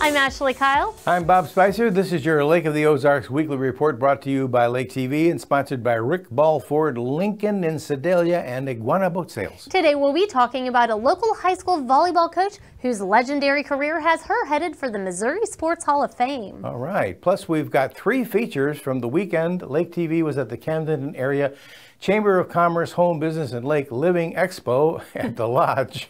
I'm Ashley Kyle. I'm Bob Spicer. This is your Lake of the Ozarks weekly report brought to you by Lake TV and sponsored by Rick Ball Ford, Lincoln in Sedalia, and Iguana Boat Sales. Today we'll be talking about a local high school volleyball coach whose legendary career has her headed for the Missouri Sports Hall of Fame. All right. Plus, we've got 3 features from the weekend. Lake TV was at the Camden area Chamber of Commerce Home Business and Lake Living Expo at the Lodge.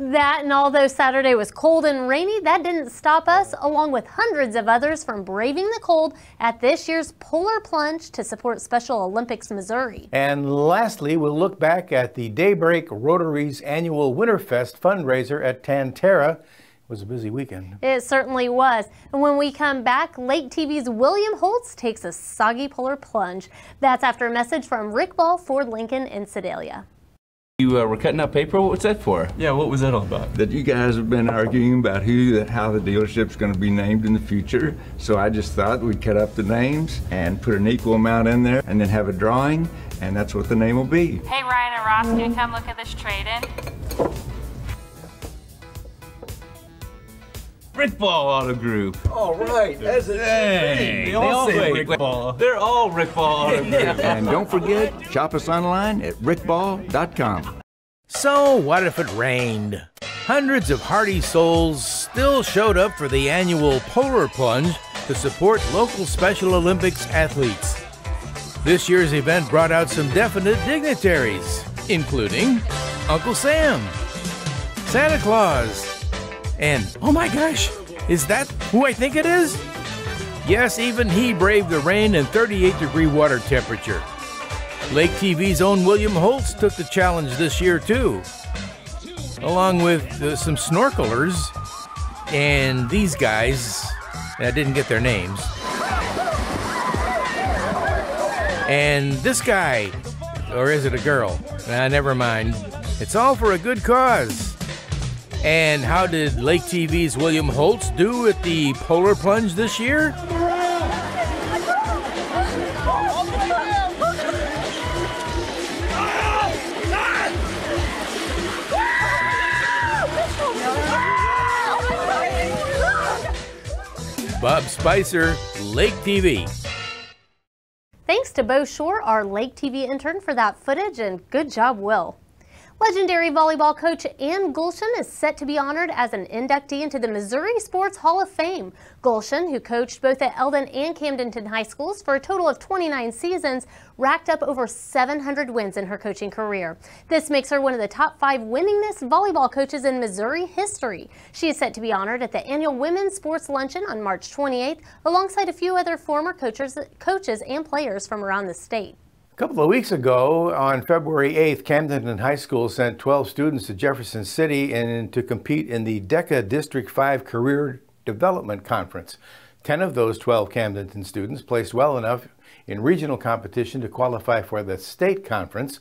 That, and although Saturday was cold and rainy, that didn't stop us, along with hundreds of others, from braving the cold at this year's Polar Plunge to support Special Olympics Missouri. And lastly, we'll look back at the Daybreak Rotary's annual Winterfest fundraiser at Tantera. It was a busy weekend. It certainly was. And when we come back, Lake TV's William Holtz takes a soggy polar plunge. That's after a message from Rick Ball Ford, Lincoln in Sedalia. You were cutting up paper? What's that for? Yeah, what was that all about? That you guys have been arguing about how the dealership's going to be named in the future. So I just thought we'd cut up the names and put an equal amount in there and then have a drawing, and that's what the name will be. Hey, Ryan and Ross, can you come look at this trade-in? Rick Ball Auto Group. All right, as it should be. They all say Rick Ball. They're all Rick Ball Auto Group. And don't forget, shop us online at rickball.com. So what if it rained? Hundreds of hardy souls still showed up for the annual Polar Plunge to support local Special Olympics athletes. This year's event brought out some definite dignitaries, including Uncle Sam, Santa Claus, and, oh my gosh, is that who I think it is? Yes, even he braved the rain and 38-degree water temperature. Lake TV's own William Holtz took the challenge this year too, along with some snorkelers and these guys. I didn't get their names. And this guy, or is it a girl? Never mind. It's all for a good cause. And how did Lake TV's William Holtz do at the Polar Plunge this year? Bob Spicer, Lake TV. Thanks to Bo Shore, our Lake TV intern, for that footage, and good job, Will. Legendary volleyball coach Ann Gulshan is set to be honored as an inductee into the Missouri Sports Hall of Fame. Gulshan, who coached both at Eldon and Camden high schools for a total of 29 seasons, racked up over 700 wins in her coaching career. This makes her one of the top 5 winningest volleyball coaches in Missouri history. She is set to be honored at the annual Women's Sports Luncheon on March 28th, alongside a few other former coaches and players from around the state. A couple of weeks ago, on February 8th, Camden High School sent 12 students to Jefferson City and to compete in the DECA District 5 Career Development Conference. 10 of those 12 Camden students placed well enough in regional competition to qualify for the state conference.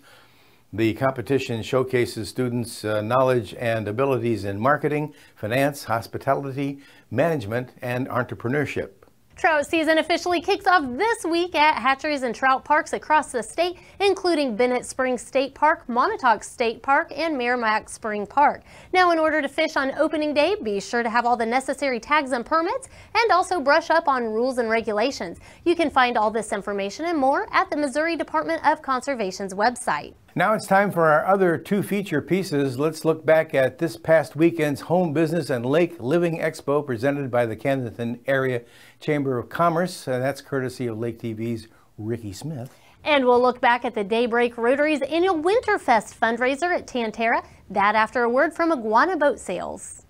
The competition showcases students' knowledge and abilities in marketing, finance, hospitality, management, and entrepreneurship. Trout season officially kicks off this week at hatcheries and trout parks across the state, including Bennett Springs State Park, Montauk State Park, and Merrimack Spring Park. Now, in order to fish on opening day, be sure to have all the necessary tags and permits, and also brush up on rules and regulations. You can find all this information and more at the Missouri Department of Conservation's website. Now it's time for our other 2 feature pieces. Let's look back at this past weekend's Home Business and Lake Living Expo presented by the Camden Area Chamber of Commerce. That's courtesy of Lake TV's Ricky Smith. And we'll look back at the Daybreak Rotary's annual Winterfest fundraiser at Tantera. That after a word from Iguana Boat Sales.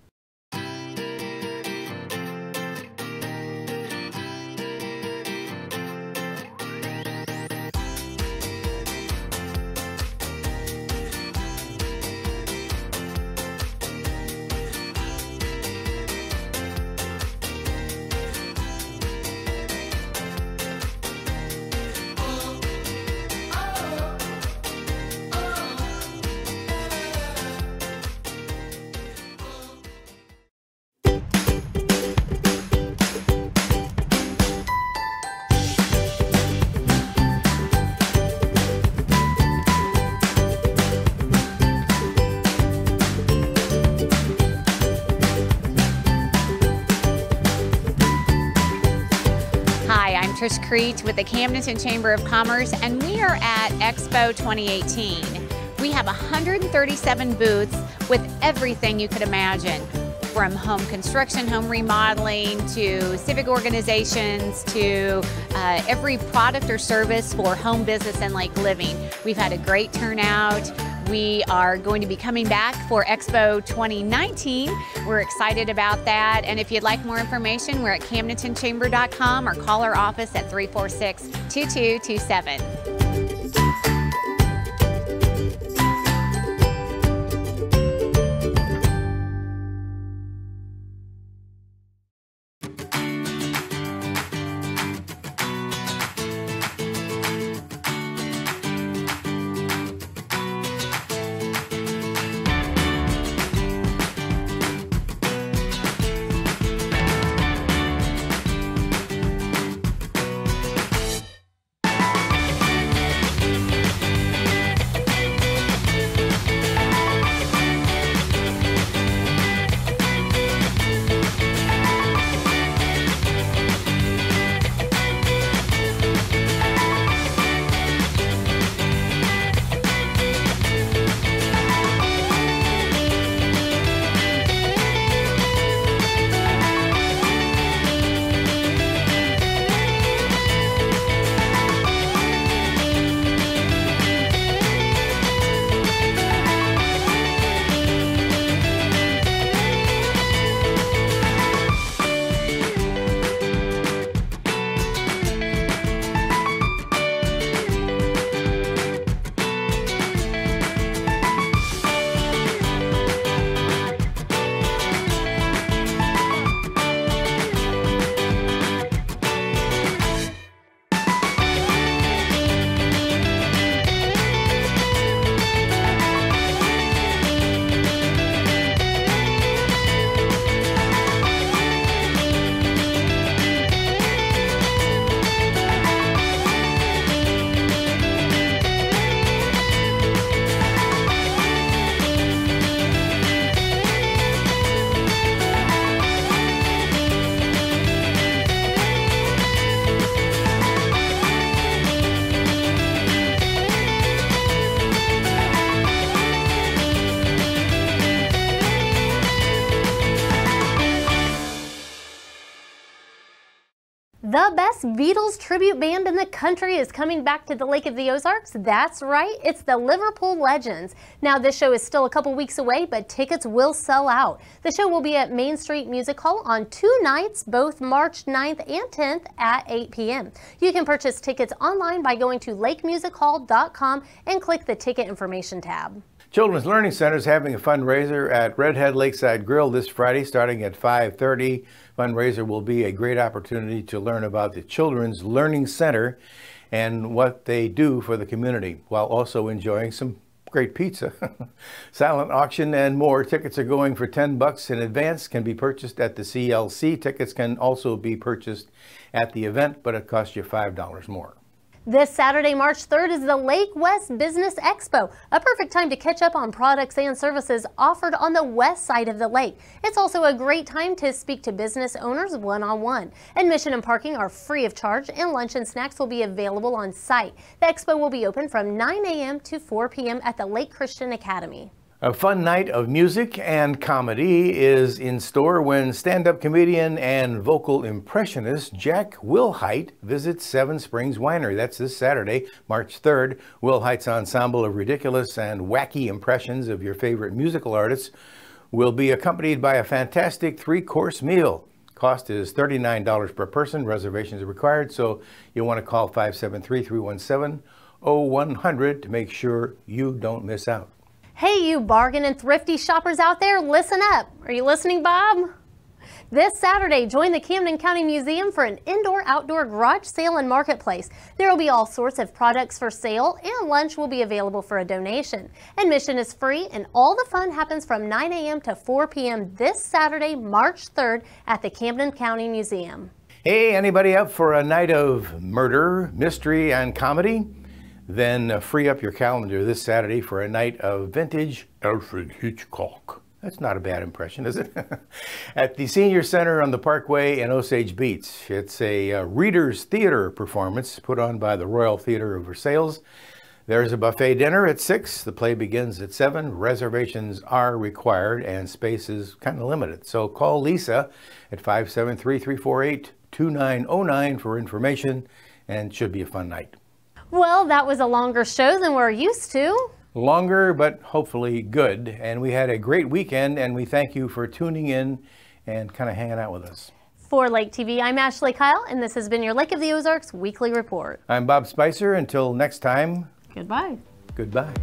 Trish Crete with the Camden Chamber of Commerce, and we are at Expo 2018. We have 137 booths with everything you could imagine, from home construction, home remodeling, to civic organizations, to every product or service for home business and lake living. We've had a great turnout. We are going to be coming back for Expo 2019. We're excited about that. And if you'd like more information, we're at camdenchamber.com or call our office at 346-2227. The best Beatles tribute band in the country is coming back to the Lake of the Ozarks. That's right, it's the Liverpool Legends. Now, this show is still a couple weeks away, but tickets will sell out. The show will be at Main Street Music Hall on 2 nights, both March 9th and 10th at 8 p.m. You can purchase tickets online by going to lakemusichall.com and click the ticket information tab. Children's Learning Center is having a fundraiser at Redhead Lakeside Grill this Friday starting at 5:30. Fundraiser will be a great opportunity to learn about the Children's Learning Center and what they do for the community while also enjoying some great pizza. Silent auction and more. Tickets are going for $10 in advance, can be purchased at the CLC. Tickets can also be purchased at the event, but it costs you $5 more. This Saturday, March 3rd is the Lake West Business Expo, a perfect time to catch up on products and services offered on the west side of the lake. It's also a great time to speak to business owners one-on-one. Admission and parking are free of charge, and lunch and snacks will be available on site. The expo will be open from 9 a.m. to 4 p.m. at the Lake Christian Academy. A fun night of music and comedy is in store when stand-up comedian and vocal impressionist Jack Wilhite visits Seven Springs Winery. That's this Saturday, March 3rd. Wilhite's ensemble of ridiculous and wacky impressions of your favorite musical artists will be accompanied by a fantastic 3-course meal. Cost is $39 per person. Reservations are required, so you'll want to call 573-317-0100 to make sure you don't miss out. Hey, you bargain and thrifty shoppers out there, listen up. Are you listening, Bob? This Saturday, join the Camden County Museum for an indoor-outdoor garage sale and marketplace. There will be all sorts of products for sale, and lunch will be available for a donation. Admission is free, and all the fun happens from 9 a.m. to 4 p.m. this Saturday, March 3rd at the Camden County Museum. Hey, anybody up for a night of murder, mystery, and comedy? Then free up your calendar this Saturday for a night of vintage Alfred Hitchcock. That's not a bad impression, is it? At the Senior Center on the Parkway in Osage Beach. It's a Reader's Theater performance put on by the Royal Theater of Versailles. There's a buffet dinner at 6. The play begins at 7. Reservations are required and space is kind of limited. So call Lisa at 573-348-2909 for information, and it should be a fun night. Well, that was a longer show than we're used to. Longer, but hopefully good. And we had a great weekend, and we thank you for tuning in and kind of hanging out with us. For Lake TV, I'm Ashley Kyle, and this has been your Lake of the Ozarks Weekly Report. I'm Bob Spicer. Until next time, goodbye. Goodbye.